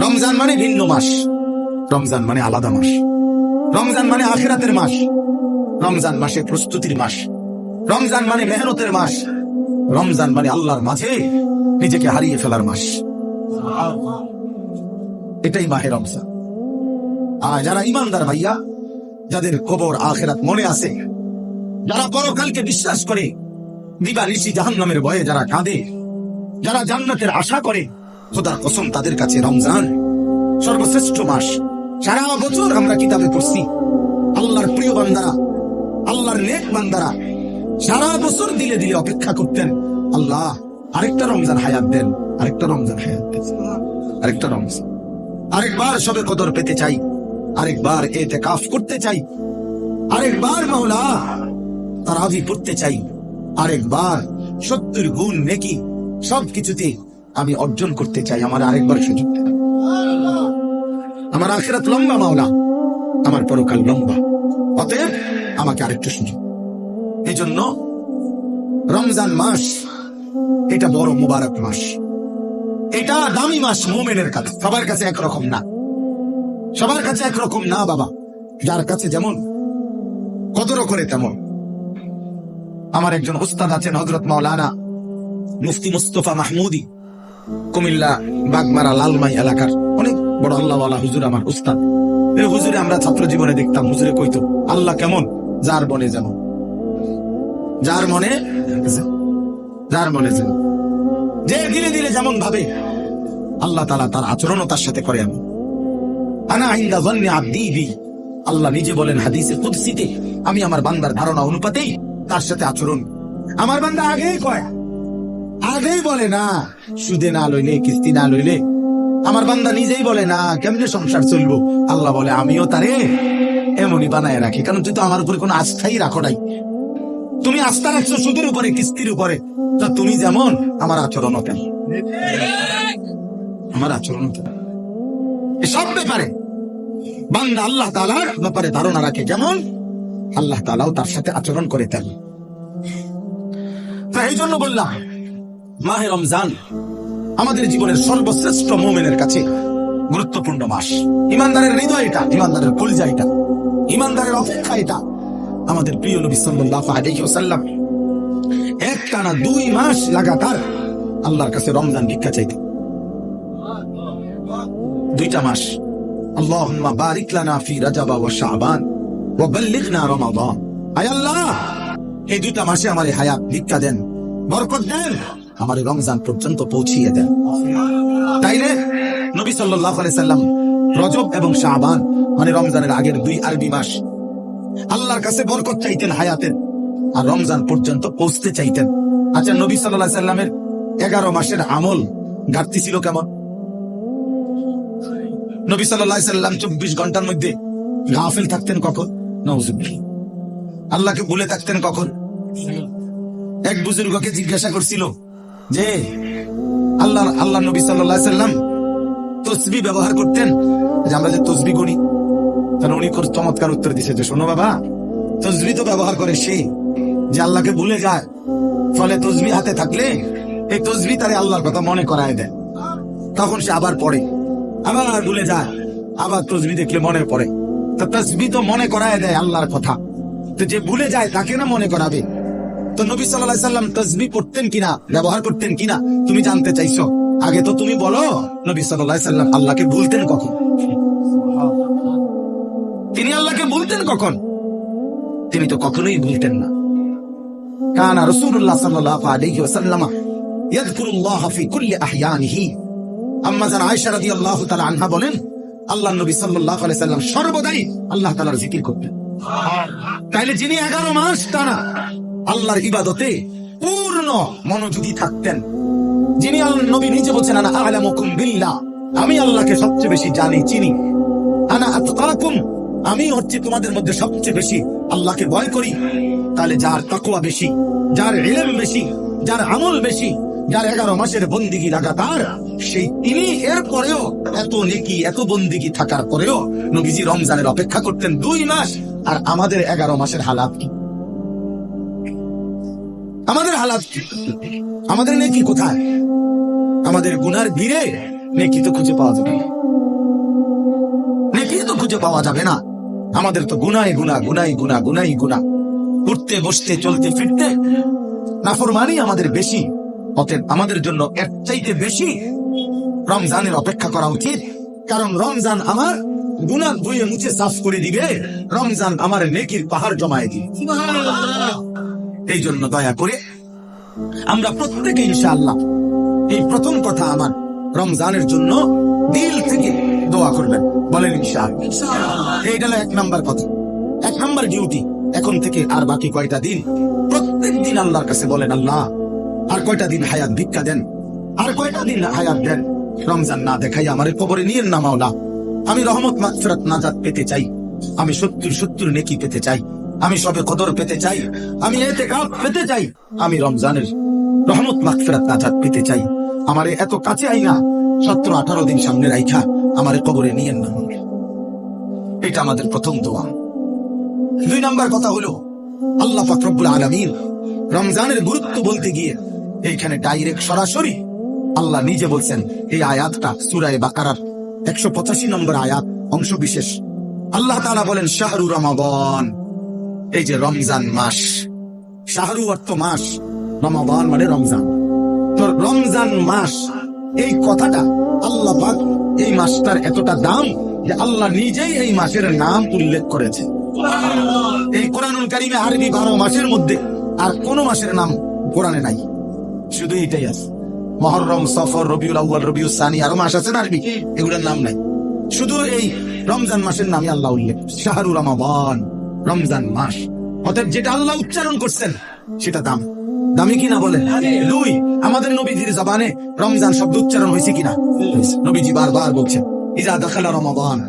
রমজান মানে ভিন্ন মাস, রমজান মানে আলাদা মাস, রমজান মানে আখিরাতের মাস, রমজান মাসে প্রস্তুতির মাস, রমজান মানে মেহনতের মাস, রমজান মানে আল্লাহর মাঝে নিজেকে হারিয়ে ফেলার মাস। এটাই মাহে রমজান। আর যারা ইমানদার ভাইয়া, যাদের কবর আখিরাত মনে আছে, যারা পরকালকে বিশ্বাস করে, দিবানিশি জাহান্নামের ভয়ে যারা কাঁদে, যারা জান্নাতের আশা করে, খোদার কসম তাদের কাছে রমজান সর্বশ্রেষ্ঠ মাস। সারা বছর আমরা কিতাবে পড়ছি আল্লাহর প্রিয় বান্দারা, আল্লাহর নেক বান্দারা সারা বছর দিলে দিলে অপেক্ষা করতেন, আল্লাহ আরেকটা রমজান হায়াত দেন, আরেকটা রমজান হায়াত দেন, আরেকটা রমজান, আরেকবার সবে কদর পেতে চাই, আরেকবার ইতিকাফ করতে চাই, আরেকবার মাওলা তারাবি পড়তে চাই, আরেকবার 70 গুণ নেকি সবকিছুতে আমি অর্জন করতে চাই। আমার আরেকবার সুযোগ দেন। আমার আখিরাত লম্বা মাওলা, আমার পরকাল লম্বা, অতএব আমাকে আরেকটু সুযোগ। এই জন্য রমজান মাস এটা বড় মুবারক মাস, এটা দামি মাস মুমিনের কাছে। সবার কাছে একরকম না, সবার কাছে একরকম না বাবা, যার কাছে যেমন কদর করে তেমন। আমার একজন উস্তাদ আছেন হযরত মাওলানা মুফতি মুস্তাফা মাহমুদি, কুমিল্লা বাগমারা লালমাই এলাকার অনেক বড় আল্লাহওয়ালা হুজুর, আমার উস্তাদ। এই হুজুরে আমরা ছাত্র জীবনে দেখতাম, হুজুরে কইতো আল্লাহ কেমন, যার মনে যেমন, যার মনে যার মনে যেমন, যে ধীরে ধীরে যেমন ভাবে আল্লাহ তাআলা তার আচরণও তার সাথে করে। এমন আনা ইনদা যান্নি আবদি বি, আল্লাহ নিজে বলেন হাদিসে কুদসিতে, আমি আমার বান্দার ধারণা অনুপাতেই তার সাথে আচরণ। আমার বান্দা আগেই কয়, আগেই বলে না সুদে না লইলে, কিস্তি না লইলে। আমার বান্দা নিজেই বলে না কেমনে সংসার চলবো, আল্লাহ বলে আমিও তারে এমনই বানায় রাখি, কারণ তুই তো আমার উপরে কোনো আস্থাই রাখো নাই। তুমি আস্থা রাখছো সুদের উপরে, কিস্তির উপরে, তা তুমি যেমন আমার আচরণ তেমন, আমার আচরণ তেমন। এসব ব্যাপারে বান্দা আল্লাহ তাআলার ব্যাপারে ধারণা রাখে যেমন, আল্লাহ তাআলাও তার সাথে আচরণ করে তেমন। এই জন্য বললাম মাহে রমজান আমাদের জীবনের সর্বশ্রেষ্ঠ মুমিনের কাছে গুরুত্বপূর্ণ মাস। ইমানদারের হৃদয় এটা, ইমানদারের কলিজা এটা, ইমানদারের অপেক্ষা এটা। আমাদের প্রিয় নবী সাল্লাল্লাহু আলাইহি ওয়াসাল্লাম একটানা 2 মাস লাগাতার আল্লাহর কাছে রমজান ভিক্ষা চাইতেন। 2টা মাস, আল্লাহুম্মা বারিক লানা ফি রাজাব ওয়া শাবান ওয়া বাল্লিগনা রমাদান। আয় আল্লাহ, এই 2টা মাসে আমারে হায়াত ভিক্ষা দেন, বরকত দেন, আমারে রমজান পর্যন্ত পৌঁছিয়ে দেন। তাইলে নবী সাল্লাল্লাহু আলাইহি সাল্লাম রজব এবং শাবান মানে রমজানের আগের 2 আরবি মাস আল্লাহর কাছে বরকত চাইতেন হায়াতের, আর রমজান পর্যন্ত পৌঁছতে চাইতেন। আচ্ছা, নবী সাল্লাল্লাহু আলাইহি সাল্লামের 11 মাসের আমল ঘাটতি ছিল কেমন? নবী সাল্লাল্লাহু আলাইহি সাল্লাম 24 ঘন্টার মধ্যে গাফিল থাকতেন কখন? নাউযুবিল্লাহ। আল্লাহকে ভুলে থাকতেন কখন? এক বুজুর্গকে জিজ্ঞাসা করছিল যে আল্লাহ নবী সাল্লাল্লাহু আলাইহি সাল্লাম তাসবিহ ব্যবহার করতেন, যে আমরা যে তাসবিহ করি, তাহলে উনি চমৎকার উত্তর দিয়েছে যে শোনো বাবা, তাসবিহ তো ব্যবহার করে সে যে আল্লাহকে ভুলে যায়, ফলে তাসবিহ হাতে থাকলে এই তাসবিহ তারে আল্লাহর কথা মনে করায় দেয়, তখন সে আবার পড়ে, আবার ভুলে যায়, আবার তাসবিহ দেখলে মনে পড়ে। তো তাসবিহ তো মনে করায় দেয় আল্লাহর কথা, তো যে ভুলে যায় তাকে না মনে করাবে। তো নবী সাল্লাল্লাহু আলাইহি সাল্লাম তাসবিহ পড়তেন কিনা, ব্যবহার করতেন কিনা তুমি জানতে চাইছো, আগে তো তুমি বলো নবী সাল্লাল্লাহু আলাইহি সাল্লাম আল্লাহকে ভুলতেন কখন? তিনি আল্লাহকে ভুলতেন কখন? তিনি তো কখনোই ভুলতেন না। কানা রাসূলুল্লাহ সাল্লাল্লাহু আলাইহি ওয়াসাল্লাম ইয়াযকুরুল্লাহ ফি কুল্লি আহইয়ানিহি। আম্মা জান আয়েশা রাদিয়াল্লাহু তাআলা আনহা বলেন, আল্লাহর নবী সাল্লাল্লাহু আলাইহি সাল্লাম সর্বদাই আল্লাহ তাআলার জিকির করতেন। তাইলে যিনি 11 মাস টানা আল্লাহর ইবাদতে পূর্ণ মনোযোগী থাকতেন, যিনি আল্লাহর নবী নিজে বলছেন আনা আ'লামুকুম বিল্লাহ, আমি আল্লাহকে সবচেয়ে বেশি জানি চিনি, আনা আতকাকুম, আমি হচ্ছে তোমাদের মধ্যে সবচেয়ে বেশি আল্লাহকে ভয় করি। তাহলে যার তাকওয়া বেশি, যার ইলম বেশি, যার আমল বেশি, যার 11 মাসের বন্দিগি লাগাতার, সেই তিনি এরপরেও এত নেকি এত বন্দিগি থাকার পরেও নবীজি রমজানের অপেক্ষা করতেন 2 মাস। আর আমাদের 11 মাসের হালাত কি? আমাদের হালাত কি? আমাদের নেকি কোথায়? আমাদের গুনার ভিড়ে নেকি তো খুঁজে পাওয়া যাবে না, নেকি তো খুঁজে পাওয়া যাবে না। আমাদের তো গুনাই গুনা, গুনাই গুনা, গুনাই গুনা। উঠতে বসতে চলতে ফিরতে নাফরমানি আমাদের বেশি। অতএব আমাদের জন্য এর চাইতে বেশি রমজানের অপেক্ষা করা উচিত। কারণ রমজান আমার গুনাহ ধুয়ে মুছে সাফ করে দিবে, রমজান আমার নেকির পাহাড় জমায়ে দিবে। এই জন্য দয়া করে আমরা প্রত্যেকে ইনশাআল্লাহ, এই প্রথম কথা আমার, রমজানের জন্য দিল থেকে দোয়া করবেন, বলেন ইনশাআল্লাহ। এইটা হলো 1 নাম্বার কথা, 1 নাম্বার ডিউটি। এখন থেকে আর বাকি কয়টা দিন প্রত্যেক দিন আল্লাহর কাছে বলেন, আল্লাহ আর কয়টা দিন হায়াত ভিক্ষা দেন, আর কয়টা দিন হায়াত দেন, রমজান না দেখাই আমারে কবরে নিয়েন না মাওলা। আমি রহমত মাগফিরাত নাজাত পেতে চাই, আমি 70 নেকি পেতে চাই, আমি সবে কদর পেতে চাই, আমি ইতিকাফ পেতে চাই, আমি রমজানের রহমত মাগফিরাত নাজাত পেতে চাই। আমারে এত কাছে আইনা 17-18 দিন সামনে রাইখা আমারে কবরে নিয়েন না। এটা আমাদের প্রথম দোয়া। 2 নাম্বার কথা হলো, আল্লাহ পাক রব্বুল আলামিন রমজানের গুরুত্ব বলতে গিয়ে এইখানে ডাইরেক্ট সরাসরি আল্লাহ নিজে বলছেন। এই আয়াতটা সূরা বাকারার 185 নম্বর আয়াত অংশ বিশেষ। আল্লাহ তাআলা বলেন, শাহরু রমাদান, এই যে রমজান মাস, শাহরু অর্থ মাস, রমাদান মানে রমজান। তো রমজান মাস, এই কথাটা আল্লাহ পাক এই মাসটার এতটা দাম যে আল্লাহ নিজেই এই মাসের নাম উল্লেখ করেছে। এই কোরআনুল কারীমে আরবি 12 মাসের মধ্যে আর কোন মাসের নাম কোরআনে নাই, শুধু এটাই আছে। মুহররম, সফর, রবিউল আউয়াল, রবিউল সানি, আরো মাস আছে না আরবি, এগুলোর নাম নাই। শুধু এই রমজান মাসের নামে আল্লাহ উল্লেখ, শাহরু রমাদান, রমজান মাস। অতএব যেটা আল্লাহ উচ্চারণ করছেন সেটা দামি কিনা বলেন। 2, আমাদের নবীজির জবানে রমজান শব্দ উচ্চারণ হয়েছে কিনা? নবীজি বারবার বলছেন, ইজা দাখালা রমাদান,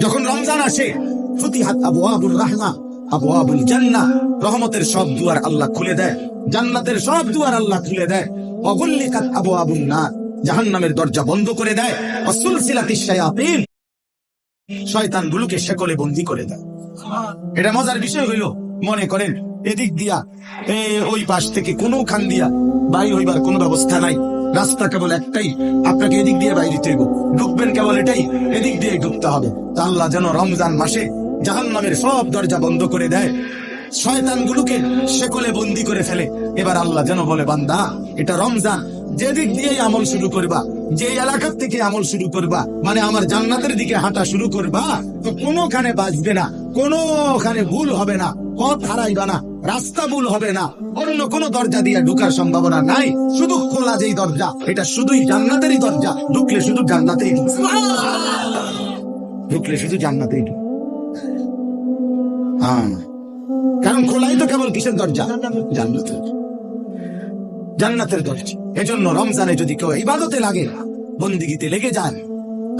যখন রমজান আসে, ফুতিহাত আবওয়াবুর রাহমা, আবওয়াবুল জান্নাহ, রহমতের সব দুয়ার আল্লাহ খুলে দেয়, জান্নাতের সব দুয়ার আল্লাহ খুলে দেয়। ওয়াগুল্লিকাত আবওয়াবুন নার, জাহান্নামের দরজা বন্ধ করে দেয়। ওয়াসুলসিলাতিশ শায়াতিন, শয়তানগুলোকে শেকলে বন্দী করে দেয়। এটা মজার বিষয় হইল, মনে করেন এদিক দিয়া ওই পাশ থেকে কোনো খান দিয়া বাইর হইবার কোনো ব্যবস্থা নাই, রাস্তা কেবল একটাই, আপনাকে এদিক দিয়ে বাইরে হইব, ঢুকবেন কেবল এটাই, এদিক দিয়ে ঢুকতে হবে। তা আল্লাহ যেন রমজান মাসে জাহান্নামের সব দরজা বন্ধ করে দেয়, শয়তানগুলোকে শেকলে বন্দী করে ফেলে। এবার আল্লাহ যেন বলে, বান্দা এটা রমজান, যেদিক দিয়ে আমল শুরু করবা, যে এলাকার থেকে আমল শুরু করবা, মানে আমার জান্নাতের দিকে হাঁটা শুরু করবা, তো কোনোখানে বাঁচবে না, কোনোখানে ভুল হবে না, পথ হারাইবা না, রাস্তা ভুল হবে না, অন্য কোনো দরজা দিয়ে ঢুকার সম্ভাবনা নাই। শুধু খোলা যেই দরজা, এটা শুধুই জান্নাতেরই দরজা, ঢুকলে শুধু জান্নাতেই ঢুকলে শুধু জান্নাতেই ঢুক। হ্যাঁ, কারণ খোলাই তো কেবল কিসের দরজা? জান্নাতের দরজা। এজন্য রমজানে যদি কেউ ইবাদতে লাগে, বন্দিগিতে লেগে যান,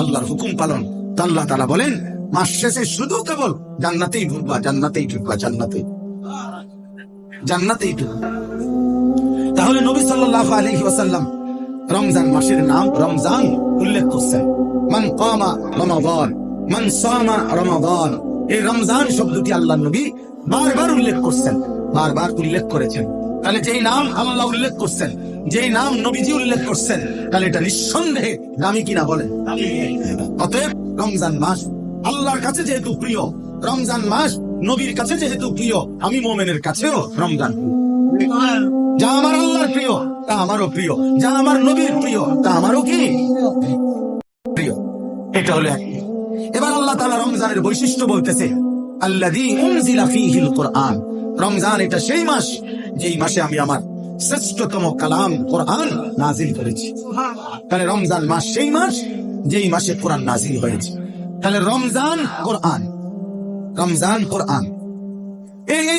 আল্লাহর হুকুম পালন, তা আল্লাহ তাআলা বলেন মাস শেষে শুধু কেবল জান্নাতেই ঢুকবা, জান্নাতেই ঢুকবা, জান্নাতেই ঢুকবা। তাহলে নবী সাল্লাল্লাহু আলাইহি ওয়াসাল্লাম রমজান মাসের নাম রমজান উল্লেখ করছেন। মান কামা রমাদান, মান সামা রমাদান, এই রমজান শব্দটি আল্লাহ নবী বারবার উল্লেখ করছেন, বারবার উল্লেখ করেছেন। তাহলে যেই নাম আল্লাহ উল্লেখ করছেন, যেই নাম নবীজি উল্লেখ করছেন, তাহলে এটা নিঃসন্দেহে দামি কিনা বলেন। অতএব রমজান মাস আল্লাহর কাছে যেহেতু প্রিয়, রমজান মাস নবীর কাছে যেহেতু প্রিয়, আমি মোমেনের কাছেও রমজান যা আমার আল্লাহর প্রিয় তা আমারও প্রিয়, যা আমার নবীর প্রিয় তা আমারও কি প্রিয়। এটা হলো এক। এবার আল্লাহ তাআলা রমজানের বৈশিষ্ট্য বলতেছে, আল্লাযী উনজিলা ফীহিল কুরআন, রমজান এটা সেই মাস যেই মাসে আমি আমার শ্রেষ্ঠতম কালাম কোরআন নাজিল করেছি। তাহলে রমজান মাস সেই মাস যেই মাসে কোরআন নাজিল হয়েছে। তাহলে রমজান কোরআন, রমজান কোরআন,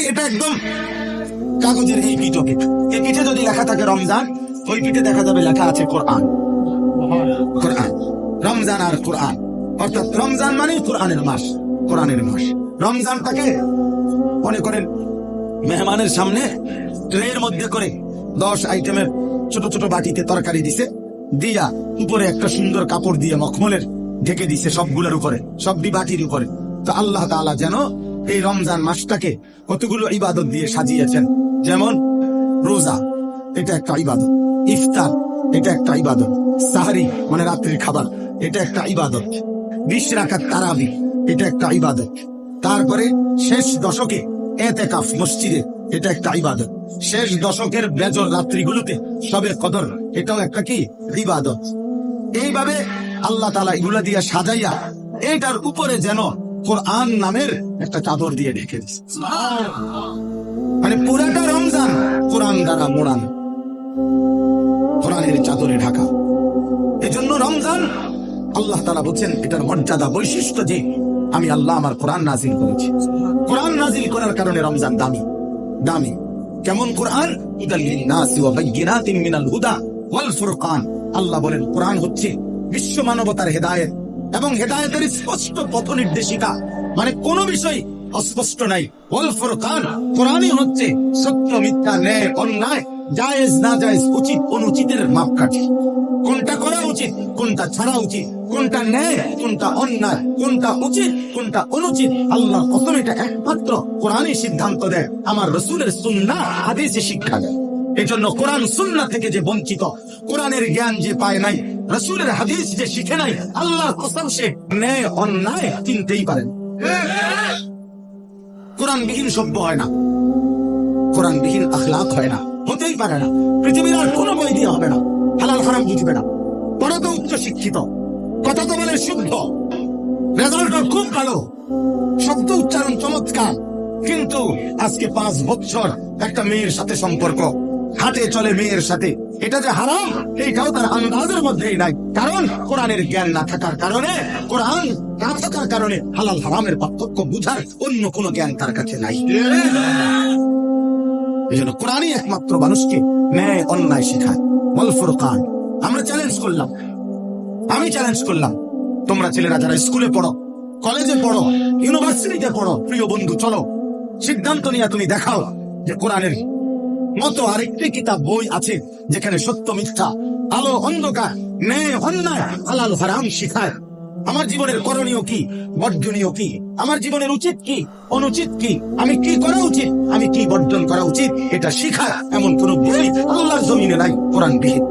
এটা একদম কাগজের এই পিঠে, এই পিঠে যদি লেখা থাকে রমজান, ওই পিঠে দেখা যাবে লেখা আছে কোরআন। কোরআন, রমজান আর কোরআন, অর্থাৎ রমজান মানে কোরআনের মাস, কোরআনের মাস। রমজানটাকে মনে করেন মেহমানের সামনে ট্রের মধ্যে করে 10 আইটেমের ছোট ছোট বাটিতে তরকারি দিছে, দিয়া উপরে একটা সুন্দর কাপড় দিয়ে মখমলের ঢেকে দিছে, সবগুলোর উপরে, সবটি বাটির উপরে। তো আল্লাহ তাআলা যেন এই রমজান মাসটাকে কতগুলো ইবাদত দিয়ে সাজিয়েছেন। যেমন রোজা, এটা একটা ইবাদত, ইফতার, এটা একটা ইবাদত, সাহারি মানে রাত্রির খাবার, এটা একটা ইবাদত। 20 রাকাত তারাবি, এটা একটা ইবাদত। তারপরে শেষ দশকে এতেকাফ মসজিদে, এটা একটা ইবাদত। শেষ দশকের বেজর রাত্রিগুলোতে সবে কদর, এটাও একটা কি ইবাদত। এইভাবে আল্লাহ তাআলা এগুলা দিয়ে সাজাইয়া এটার উপরে যেন কোরআন নামের একটা চাদর দিয়ে ঢেকে দিছে। মানে পুরাটা রমজান কোরআন দ্বারা মোড়ান, কোরআনের চাদরে ঢাকা। এজন্য রমজান আল্লাহ তাআলা বলছেন এটার মর্যাদা বৈশিষ্ট্য যে আমি আল্লাহ আমার কোরআন নাজিল করেছি। কোরআন নাজিল করার কারণে রমজান দামি। দামি কেমন? কোরআন হুদাল লিন্নাসি ওয়া বাইয়িনাতিন মিনাল হুদা ওয়াল ফুরকান। আল্লাহ বলেন কোরআন হচ্ছে বিশ্ব মানবতার হেদায়েত এবং হেদায়েতের স্পষ্ট পথ নির্দেশিকা। মানে কোন বিষয় অস্পষ্ট নাই। ওয়াল ফুরকান, কোরআনই হচ্ছে সত্য মিথ্যা, ন্যায় অন্যায়, জায়েজ না জায়েজ, উচিত অনুচিতের মাপকাঠি। কোনটা করা উচিত, কোনটা ছাড়া উচিত, কোনটা ন্যায়, কোনটা অন্যায়, কোনটা উচিত, কোনটা অনুচিত, আল্লাহর কসম এটা একমাত্র কোরআনই সিদ্ধান্ত দেয়। আমার রাসূলের সুন্নাহ হাদিসে শিক্ষা দেয়। এজন্য কোরআন সুন্নাহ থেকে যে বঞ্চিত, কোরআনের জ্ঞান যে পায় নাই, রাসূলের হাদিস যে শিখে নাই, আল্লাহর কসম সে ন্যায় অন্যায় চিনতেই পারেন। কোরআনবিহীন সভ্য হয় না, কোরআনবিহীন আখলাক হয় না, হতেই পারে না। পৃথিবীর আর কোনো বই দিয়ে হবে না। হালাল হারাম বুঝবে না, পড়া তো উচ্চ শিক্ষিত, কথা তো বলে শুদ্ধ, রেজাল্ট খুব ভালো, শব্দ উচ্চারণ চমৎকার, কিন্তু আজকে 5 বছর একটা মেয়ের সাথে সম্পর্ক, হাটে চলে মেয়ের সাথে, এটা যে হারাম এইটাও তার আন্দাজের মধ্যেই নাই। কারণ কোরআনের জ্ঞান না থাকার কারণে, কোরআন না থাকার কারণে হালাল হারামের পার্থক্য বুঝার অন্য কোনো জ্ঞান তার কাছে নাই। এই জন্য কোরআনই একমাত্র মানুষকে ন্যায় অন্যায় শেখায়। ওয়াল ফুরকান। আমরা চ্যালেঞ্জ করলাম, আমি চ্যালেঞ্জ করলাম, তোমরা ছেলেরা যারা স্কুলে পড়ো, কলেজে পড়ো, ইউনিভার্সিটিতে পড়ো, প্রিয় বন্ধু চলো সিদ্ধান্ত নিয়ে তুমি দেখাও যে কোরআনের মতো আরেকটি কিতাব বই আছে যেখানে সত্য মিথ্যা, আলো অন্ধকার, ন্যায় অন্যায়, হালাল হারাম শিখায়। আমার জীবনের করণীয় কি, বর্জনীয় কি, আমার জীবনের উচিত কি, অনুচিত কি, আমি কি করা উচিত, আমি কি বর্জন করা উচিত, এটা শিখায় এমন কোন বই আল্লাহর জমিনে নাই কোরআন বিহীন।